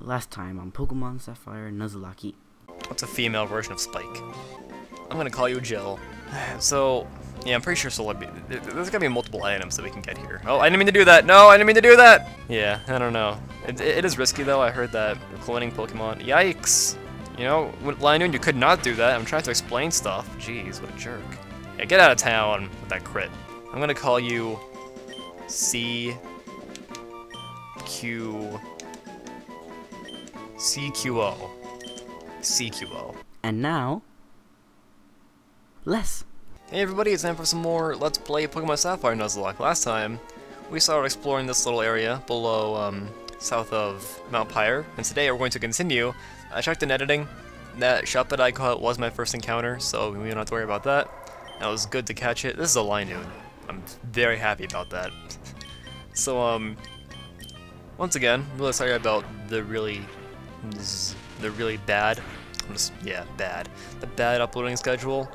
last time on Pokemon Sapphire Nuzlocke. What's a female version of Spike? I'm gonna call you Jill. So, yeah, I'm pretty sure there's gonna be multiple items that we can get here. Oh, I didn't mean to do that! No, I didn't mean to do that! Yeah, I don't know. It is risky though, I heard that cloning Pokemon. Yikes! You know, Lionune, you could not do that. I'm trying to explain stuff. Jeez, what a jerk. Yeah, get out of town with that crit. I'm gonna call you CQO. And now, less. Hey everybody, it's time for some more Let's Play Pokemon Sapphire Nuzlocke. Last time, we started exploring this little area below, south of Mount Pyre, and today we're going to continue. I checked in editing. That shop that I caught was my first encounter, so we don't have to worry about that. That was good to catch it. This is a Lionune. I'm very happy about that. So, once again, I'm really sorry about the really bad, the bad uploading schedule.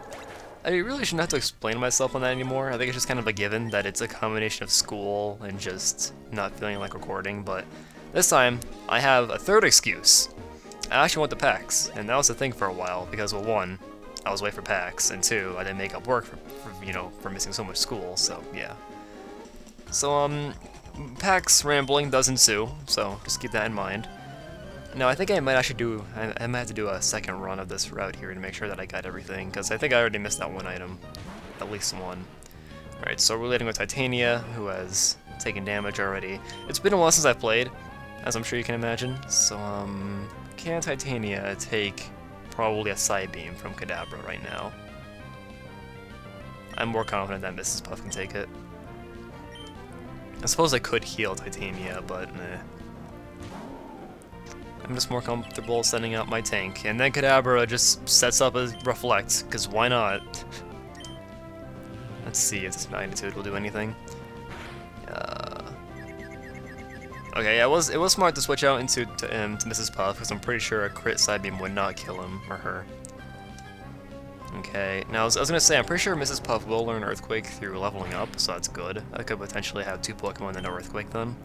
I really shouldn't have to explain myself on that anymore. I think it's just kind of a given that it's a combination of school and just not feeling like recording, but this time, I have a third excuse. I actually went to PAX, and that was the thing for a while, because, well, one, I was away for PAX, and two, I didn't make up work for missing so much school, so, yeah. So, PAX rambling does ensue, so just keep that in mind. Now, I think I might actually I might have to do a second run of this route here to make sure that I got everything, because I think I already missed that one item. At least one. Alright, so we're leading with Titania, who has taken damage already. It's been a while since I've played, as I'm sure you can imagine, so, can Titania take probably a Psybeam from Kadabra right now? I'm more confident that Mrs. Puff can take it. I suppose I could heal Titania, but nah. I'm just more comfortable sending out my tank, and then Kadabra just sets up a Reflect, because why not? Let's see if this magnitude will do anything. Okay, yeah, it was smart to switch out to Mrs. Puff, because I'm pretty sure a crit Psybeam would not kill him, or her. Okay, now I was gonna say, I'm pretty sure Mrs. Puff will learn Earthquake through leveling up, so that's good. I could potentially have 2 Pokemon that know Earthquake then.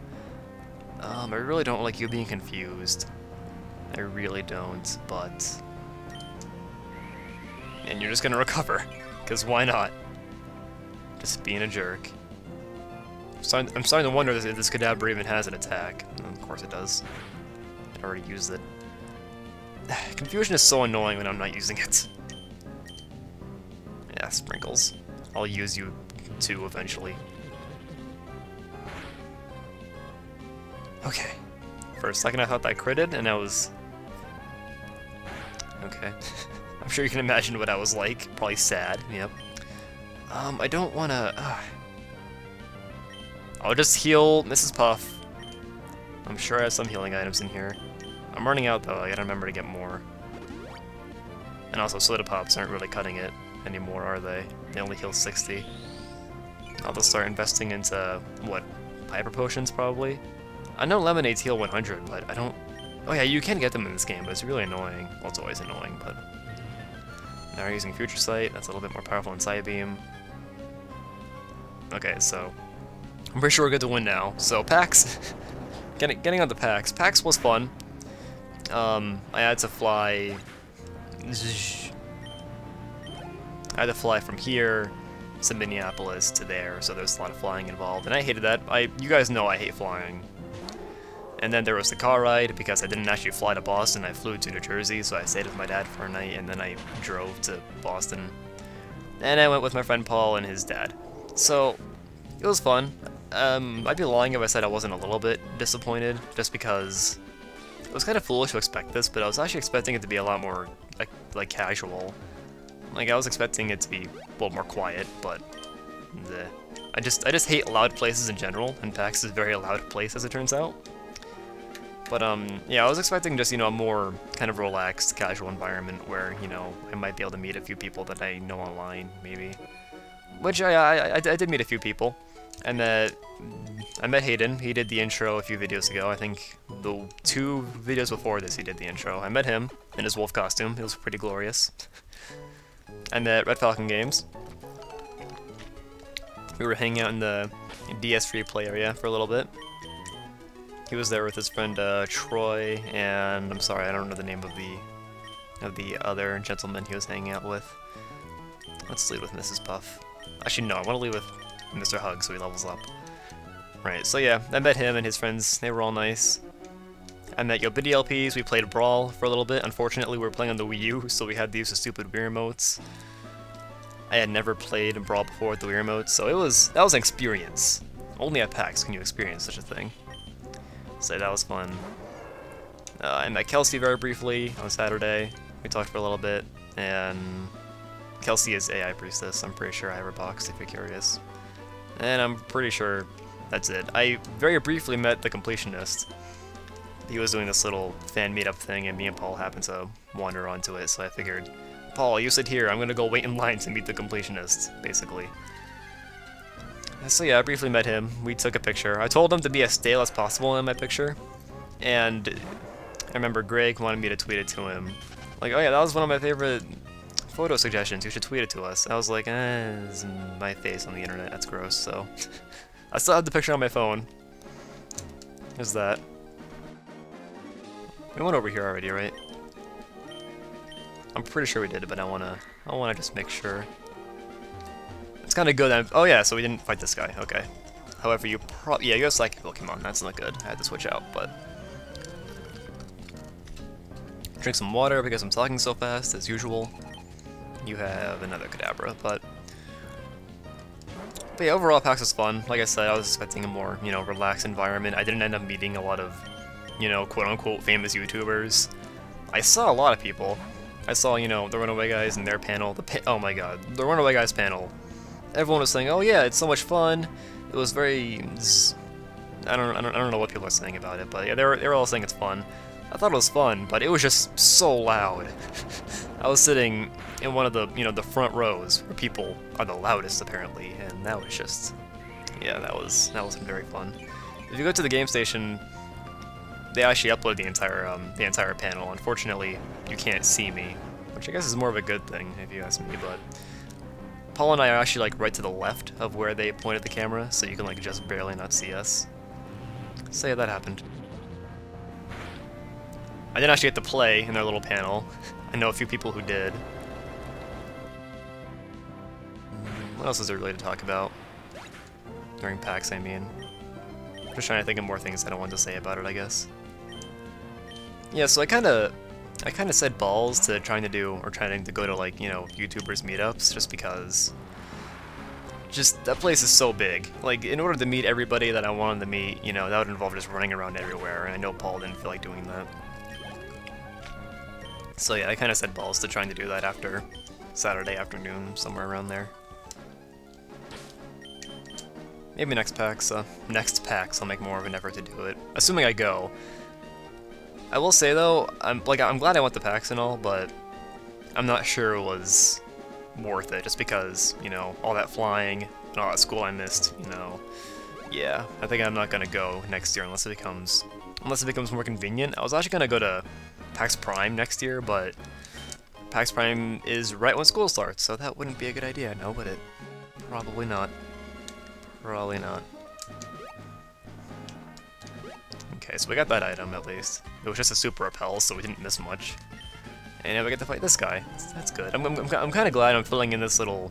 I really don't like you being confused. I really don't, but... And you're just gonna recover, because why not? Just being a jerk. I'm starting to wonder if this Kadabra even has an attack. Of course it does. I already used it. Confusion is so annoying when I'm not using it. Yeah, Sprinkles. I'll use you too eventually. Okay. For a second I thought that critted, and I was... Okay. I'm sure you can imagine what I was like. Probably sad, yep. I don't wanna... I'll just heal Mrs. Puff. I'm sure I have some healing items in here. I'm running out though, I gotta remember to get more. And also, Soda Pops aren't really cutting it anymore, are they? They only heal 60. I'll just start investing into, what, Hyper Potions probably? I know Lemonades heal 100, but I don't... Oh yeah, you can get them in this game, but it's really annoying. Well, it's always annoying, but... Now we're using Future Sight, that's a little bit more powerful than Psybeam. Okay, so... I'm pretty sure we're good to win now. So, PAX... getting on the PAX. PAX was fun. I had to fly... I had to fly from here to Minneapolis to there, so there's a lot of flying involved, and I hated that. You guys know I hate flying. And then there was the car ride, because I didn't actually fly to Boston, I flew to New Jersey, so I stayed with my dad for a night, and then I drove to Boston. And I went with my friend Paul and his dad. So, it was fun. I'd be lying if I said I wasn't a little bit disappointed, just because it was kind of foolish to expect this, but I was actually expecting it to be a lot more, like casual. Like, I was expecting it to be a little more quiet, but I just hate loud places in general, and PAX is a very loud place, as it turns out. But, yeah, I was expecting just, a more kind of relaxed, casual environment where, I might be able to meet a few people that I know online, maybe. Which I did meet a few people. And I met Hayden. He did the intro a few videos ago. I think the 2 videos before this he did the intro. I met him in his wolf costume. It was pretty glorious. I met Red Falcon Games. We were hanging out in the DS free play area for a little bit. He was there with his friend Troy, and I'm sorry, I don't know the name of the other gentleman he was hanging out with. Let's lead with Mrs. Puff. Actually, no, I want to lead with Mr. Hug so he levels up. Right, so yeah, I met him and his friends. They were all nice. I met Yobidi LPs. We played Brawl for a little bit. Unfortunately, we were playing on the Wii U, so we had to use the stupid Wii remotes. I had never played Brawl before with the Wii remotes, so that was an experience. Only at PAX can you experience such a thing. So that was fun. I met Kelsey very briefly on Saturday. We talked for a little bit, and Kelsey is AI Priestess. I'm pretty sure I have her boxed if you're curious. And I'm pretty sure that's it. I very briefly met the Completionist. He was doing this little fan meetup thing, and me and Paul happened to wander onto it, so I figured, Paul, you sit here, I'm gonna go wait in line to meet the Completionist, basically. So yeah, I briefly met him. We took a picture. I told him to be as stale as possible in my picture, and I remember Greg wanted me to tweet it to him. Like, oh yeah, that was one of my favorite photo suggestions, you should tweet it to us. I was like, this is my face on the internet, that's gross, so... I still have the picture on my phone. There's that. We went over here already, right? I'm pretty sure we did, but I wanna just make sure. It's kinda good that oh yeah, so we didn't fight this guy, okay. However, you yeah, you have Psychic Pokemon, that's not good. I had to switch out, but... Drink some water because I'm talking so fast, as usual. You have another Kadabra, but yeah, overall PAX was fun. Like I said, I was expecting a more, you know, relaxed environment. I didn't end up meeting a lot of, you know, quote-unquote famous YouTubers. I saw a lot of people. I saw, you know, the Runaway Guys and their panel. Oh my god, the Runaway Guys panel. Everyone was saying, oh yeah, it's so much fun. It was very... I don't know what people are saying about it, but yeah, they were all saying it's fun. I thought it was fun, but it was just so loud. I was sitting in one of the, you know, the front rows where people are the loudest apparently, and that was just, yeah, that wasn't very fun. If you go to the game station, they actually upload the entire panel. Unfortunately, you can't see me, which I guess is more of a good thing if you ask me. But Paul and I are actually like right to the left of where they pointed the camera, so you can like just barely not see us. So yeah, that happened. I didn't actually get to play in their little panel. I know a few people who did. What else is there really to talk about? During PAX, I mean. I'm just trying to think of more things I don't want to say about it, I guess. Yeah, so I kinda said balls to trying to go to, like, you know, YouTubers meetups, just because... Just, that place is so big. Like, in order to meet everybody that I wanted to meet, you know, that would involve just running around everywhere, and I know Paul didn't feel like doing that. So yeah, I kind of said balls to trying to do that after Saturday afternoon, somewhere around there. Maybe next PAX I'll make more of an effort to do it, assuming I go. I will say though, I'm glad I went to PAX and all, but I'm not sure it was worth it, just because, you know, all that flying and all that school I missed, you know. Yeah, I think I'm not gonna go next year unless it becomes more convenient. I was actually gonna go to PAX Prime next year, but PAX Prime is right when school starts, so that wouldn't be a good idea, no, would it? Probably not. Probably not. Okay, so we got that item at least. It was just a super repel, so we didn't miss much. And now we get to fight this guy. That's good. I'm kind of glad I'm filling in this little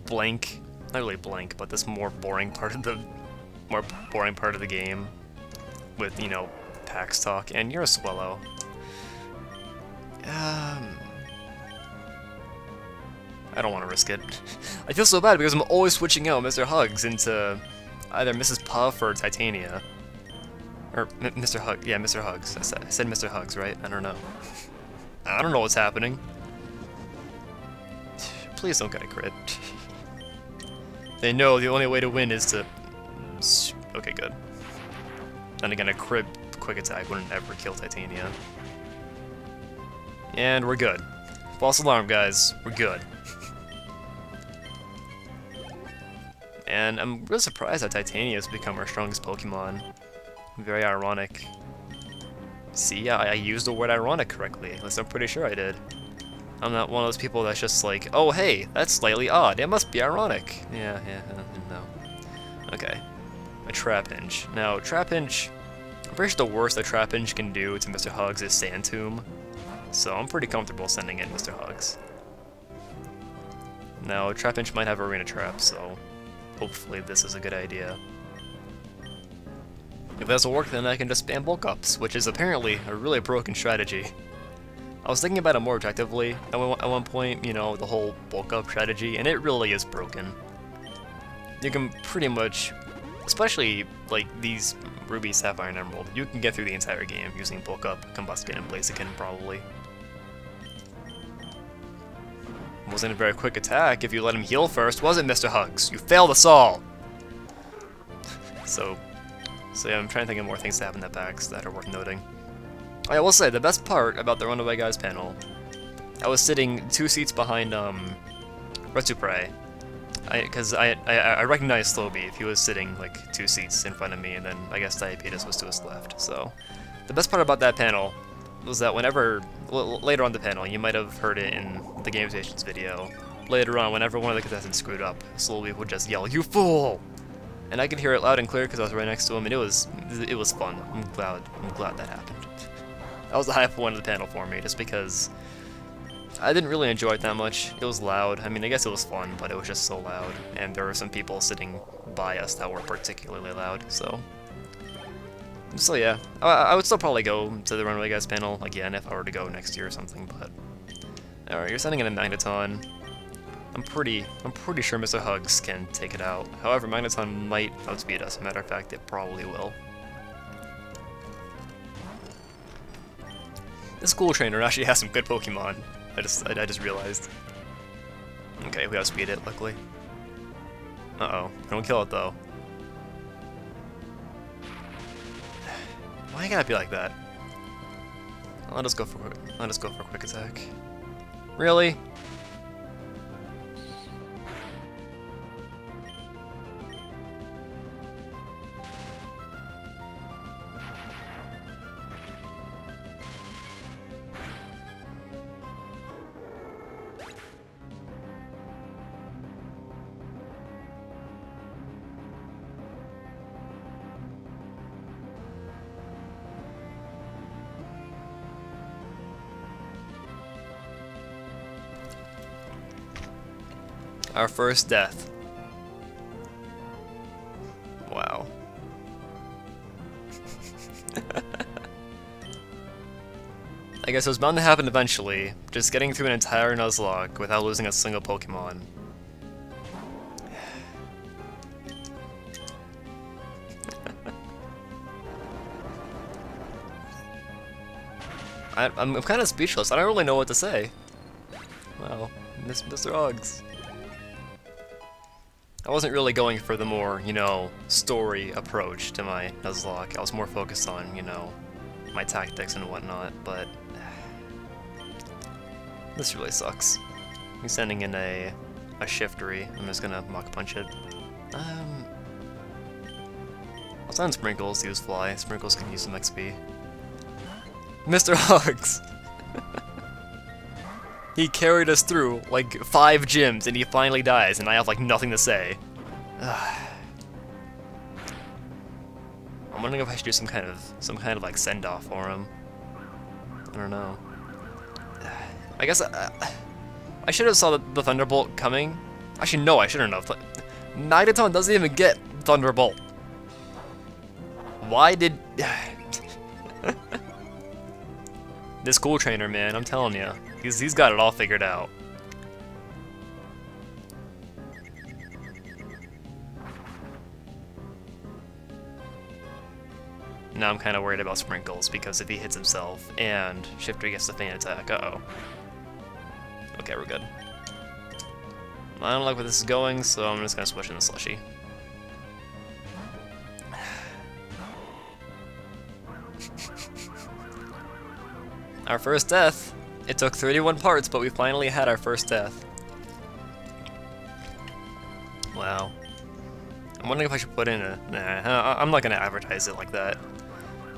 blank, not really blank, but this more boring part of the game with, you know, PAX talk. And you're a Swellow. I don't want to risk it. I feel so bad because I'm always switching out Mr. Hugs into either Mrs. Puff or Titania. Or Mr. Hug. Yeah, Mr. Hugs. I said Mr. Hugs, right? I don't know. I don't know what's happening. Please don't get a crit. They know the only way to win is to... Okay, good. Then again, a crit quick attack wouldn't ever kill Titania. And we're good. False alarm, guys. We're good. And I'm really surprised that Titania has become our strongest Pokemon. Very ironic. See, I used the word ironic correctly. At least I'm pretty sure I did. I'm not one of those people that's just like, oh hey, that's slightly odd. It must be ironic. Yeah, no. Okay. A Trapinch. Now, Trapinch, I'm pretty sure the worst a Trapinch can do to Mr. Hugs is Sand Tomb, so I'm pretty comfortable sending in Mr. Hugs. Now, Trapinch might have Arena Trap, so hopefully this is a good idea. If it doesn't work, then I can just spam bulk ups, which is apparently a really broken strategy. I was thinking about it more objectively at one point, you know, the whole bulk up strategy, and it really is broken. You can pretty much, especially like these Ruby, Sapphire, and Emerald, you can get through the entire game using bulk up, Combusken, and Blaziken probably. Wasn't a very quick attack if you let him heal first, was it, Mr. Hugs? You failed us all! So yeah, I'm trying to think of more things that happen at PAX that are worth noting. I will say, the best part about the Runaway Guys panel, I was sitting 2 seats behind, Retupre, because I recognized Slowbeef. He was sitting, like, 2 seats in front of me, and then I guess Diabetes was to his left, so... The best part about that panel was that whenever, later on the panel, you might have heard it in the Game Stations video, later on, whenever one of the contestants screwed up, Slowbeef would just yell, "You fool!" And I could hear it loud and clear because I was right next to him, and it was fun. I'm glad that happened. That was the high point of the panel for me, just because I didn't really enjoy it that much. It was loud. I mean, I guess it was fun, but it was just so loud, and there were some people sitting by us that were particularly loud, so yeah, I would still probably go to the Runaway Guys panel again if I were to go next year or something, but alright, you're sending in a Magneton. I'm pretty sure Mr. Hugs can take it out. However, Magneton might outspeed us. As a matter of fact, it probably will. This School Trainer actually has some good Pokemon. I just realized. Okay, we outspeed it, luckily. Uh-oh. Don't kill it, though. Why you gotta be like that? I'll just go for a quick attack. Really? Our first death. Wow. I guess it was bound to happen eventually, just getting through an entire Nuzlocke without losing a single Pokemon. I'm kind of speechless. I don't really know what to say. Wow, Mr. Uggs. I wasn't really going for the more, you know, story approach to my Nuzlocke. I was more focused on, you know, my tactics and whatnot, but this really sucks. I'm sending in a Shiftry. I'm just gonna Mach Punch it. I'll send Sprinkles to use Fly. Sprinkles can use some XP. Mr. Hugs! He carried us through, like, 5 gyms, and he finally dies, and I have, like, nothing to say. I'm wondering if I should do some kind of, like, send-off for him. I don't know. I guess I should have saw the Thunderbolt coming. Actually, no, I shouldn't have. Magneton doesn't even get Thunderbolt. Why did... This School Trainer, man, I'm telling you. He's got it all figured out. Now I'm kind of worried about Sprinkles, because if he hits himself and Shifter gets the Feint attack, uh-oh. Okay, we're good. I don't like where this is going, so I'm just gonna switch in the Slushy. Our first death! It took 31 parts, but we finally had our first death. Wow. I'm wondering if I should put in a... Nah, I'm not gonna advertise it like that.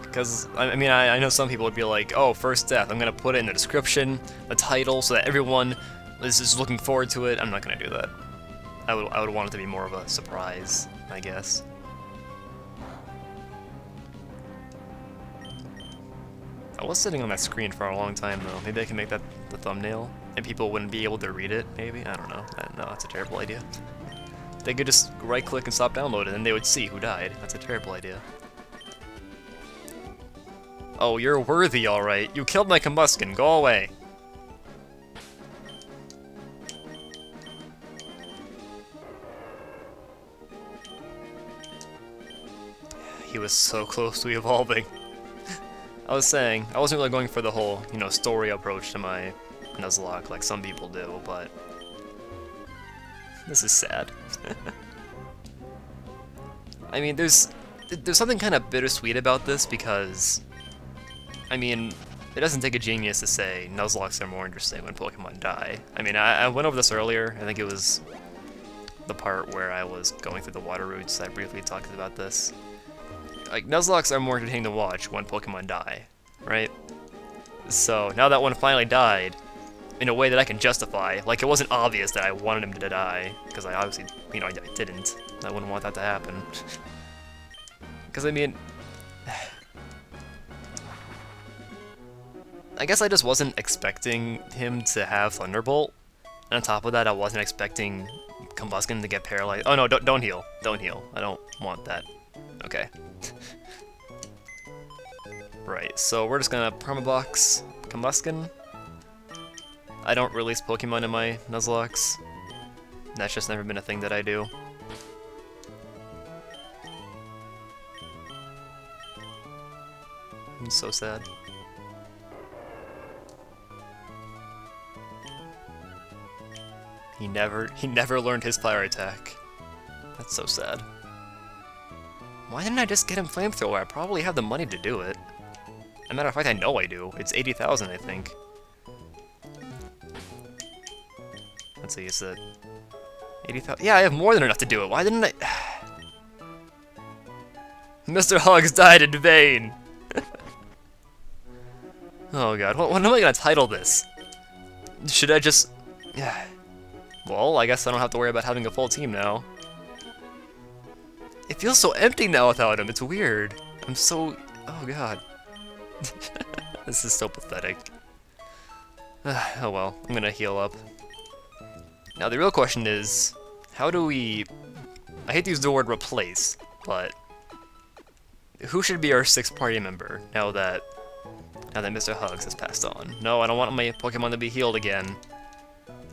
Because, I mean, I know some people would be like, oh, first death, I'm gonna put it in the description, the title, so that everyone is looking forward to it. I'm not gonna do that. I would want it to be more of a surprise, I guess. I was sitting on that screen for a long time though. Maybe I can make that the thumbnail, and people wouldn't be able to read it, maybe? I don't know. No, that's a terrible idea. They could just right-click and stop downloading, and they would see who died. That's a terrible idea. Oh, you're worthy, alright. You killed my Combuskin. Go away. He was so close to evolving. I was saying, I wasn't really going for the whole, you know, story approach to my Nuzlocke like some people do, but this is sad. I mean, there's something kind of bittersweet about this because, I mean, it doesn't take a genius to say Nuzlocks are more interesting when Pokemon die. I mean, I went over this earlier. I think it was the part where I was going through the water routes. I briefly talked about this. Like, Nuzlocks are more entertaining to watch when Pokemon die, right? So, now that one finally died, in a way that I can justify, like, it wasn't obvious that I wanted him to die, because I obviously, you know, I didn't. I wouldn't want that to happen. Because, I mean, I guess I just wasn't expecting him to have Thunderbolt, and on top of that, I wasn't expecting Combuskin to get paralyzed. Oh no, don't heal. Don't heal. I don't want that. Okay. Right, so we're just gonna permabox Combuskin. I don't release Pokemon in my Nuzlocks. That's just never been a thing that I do. I'm so sad. He never learned his fire attack. That's so sad. Why didn't I just get him Flamethrower? I probably have the money to do it. As a matter of fact, I know I do. It's 80,000, I think. Let's see, is it 80,000? Yeah, I have more than enough to do it. Why didn't I? Mr. Hugs died in vain. Oh god, what am I gonna title this? Should I just? Yeah. Well, I guess I don't have to worry about having a full team now. It feels so empty now without him. It's weird. I'm so. Oh god. This is so pathetic. Oh well, I'm gonna heal up. Now the real question is, how do we... I hate to use the word replace, but who should be our 6th party member now that Mr. Hugs has passed on? No, I don't want my Pokemon to be healed again.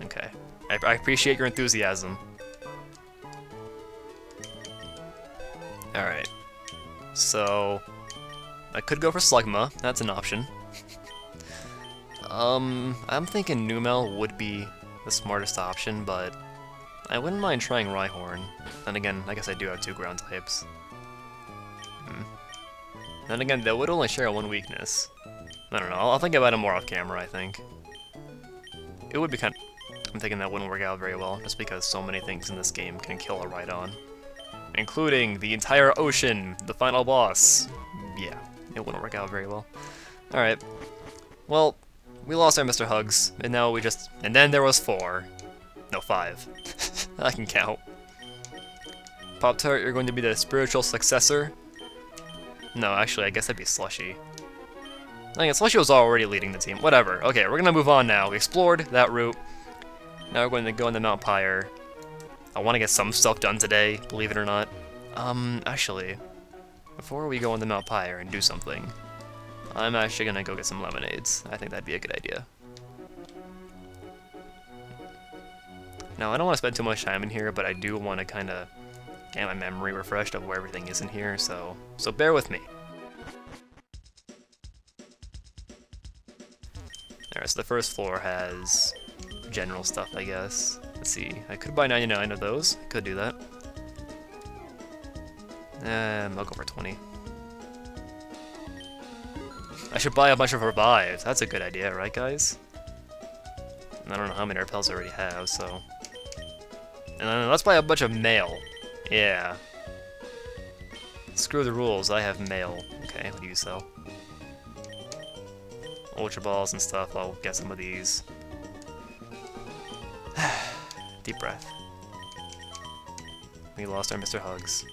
Okay. I appreciate your enthusiasm. Alright. So I could go for Slugma, that's an option. I'm thinking Numel would be the smartest option, but I wouldn't mind trying Rhyhorn. Then again, I guess I do have 2 ground types. Then again, they would only share one weakness. I don't know, I'll think about it more off camera, I think. It would be kind of... I'm thinking that wouldn't work out very well, just because so many things in this game can kill a Rhydon. Including the entire ocean, the final boss. Yeah, it wouldn't work out very well. Alright. Well, we lost our Mr. Hugs, and now we just... And then there was 4. No, 5. I can count. Pop-Tart, you're going to be the spiritual successor? No, actually, I guess that'd be Slushy. I think Slushy was already leading the team. Whatever. Okay, we're gonna move on now. We explored that route. Now we're going to go into Mount Pyre. I want to get some stuff done today, believe it or not. Actually, before we go into Mount Pyre and do something, I'm actually gonna go get some lemonades. I think that'd be a good idea. Now, I don't want to spend too much time in here, but I do want to kind of get my memory refreshed of where everything is in here, so bear with me. Alright, so the first floor has general stuff, I guess. Let's see, I could buy 99 of those. I could do that. I'll go for 20. I should buy a bunch of revives. That's a good idea, right, guys? I don't know how many repels I already have, so... And then let's buy a bunch of mail. Yeah. Screw the rules, I have mail. Okay, what do you sell? Ultra Balls and stuff, I'll get some of these. Deep breath. We lost our Mr. Hugs.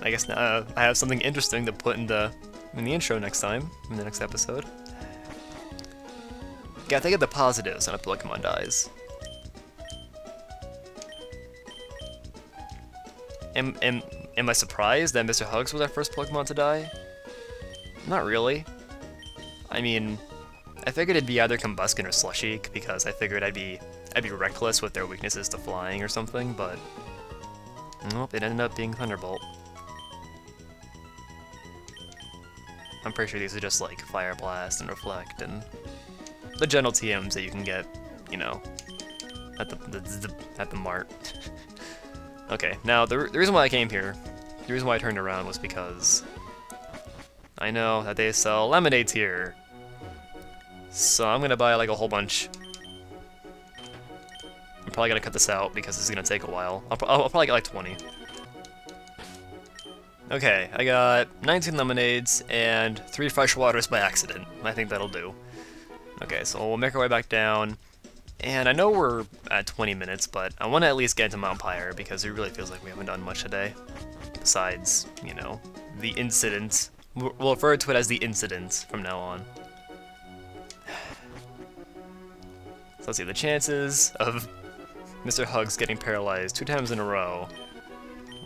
I guess I have something interesting to put in the intro next time, in the next episode. Gotta think of the positives when a Pokemon dies. Am I surprised that Mr. Hugs was our first Pokemon to die? Not really. I mean, I figured it'd be either Combuskin or Slushy, because I figured I'd be reckless with their weaknesses to flying or something, but nope, it ended up being Thunderbolt. I'm pretty sure these are just like Fire Blast and Reflect and the general TMs that you can get, you know, at the mart. Okay, now the reason why I came here, the reason why I turned around was because I know that they sell lemonades here. So I'm gonna buy like a whole bunch. I'm probably gonna cut this out because this is gonna take a while. I'll probably get like 20. Okay, I got 19 lemonades and 3 fresh waters by accident. I think that'll do. Okay, so we'll make our way back down. And I know we're at 20 minutes, but I want to at least get to Mount Pyre because it really feels like we haven't done much today. Besides, you know, the incident. We'll refer to it as the incident from now on. So let's see, the chances of Mr. Hugs getting paralyzed 2 times in a row.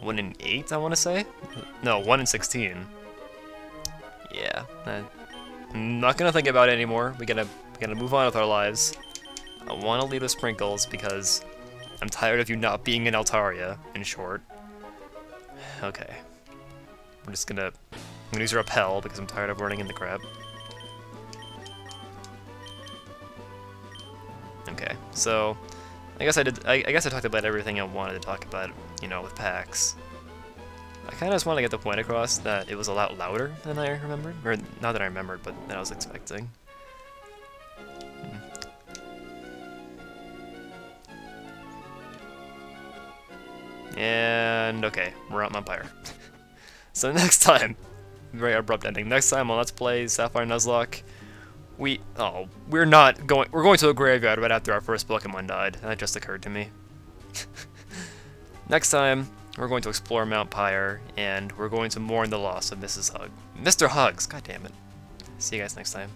1 in 8, I want to say? No, 1 in 16. Yeah, I'm not gonna think about it anymore. We gotta move on with our lives. I want to leave the sprinkles because I'm tired of you not being in Altaria, in short. Okay. I'm gonna use Repel because I'm tired of running in the crab. Okay, so I guess I talked about everything I wanted to talk about, you know, with Pax. I kind of just want to get the point across that it was a lot louder than I remembered, or not that I remembered, but that I was expecting. And okay, we're at Mount Pyre. So next time, very abrupt ending. Next time on Let's Play Sapphire Nuzlocke, we're going to a graveyard right after our first Pokemon died. That just occurred to me. Next time, we're going to explore Mount Pyre, and we're going to mourn the loss of Mr. Hugs. God damn it. See you guys next time.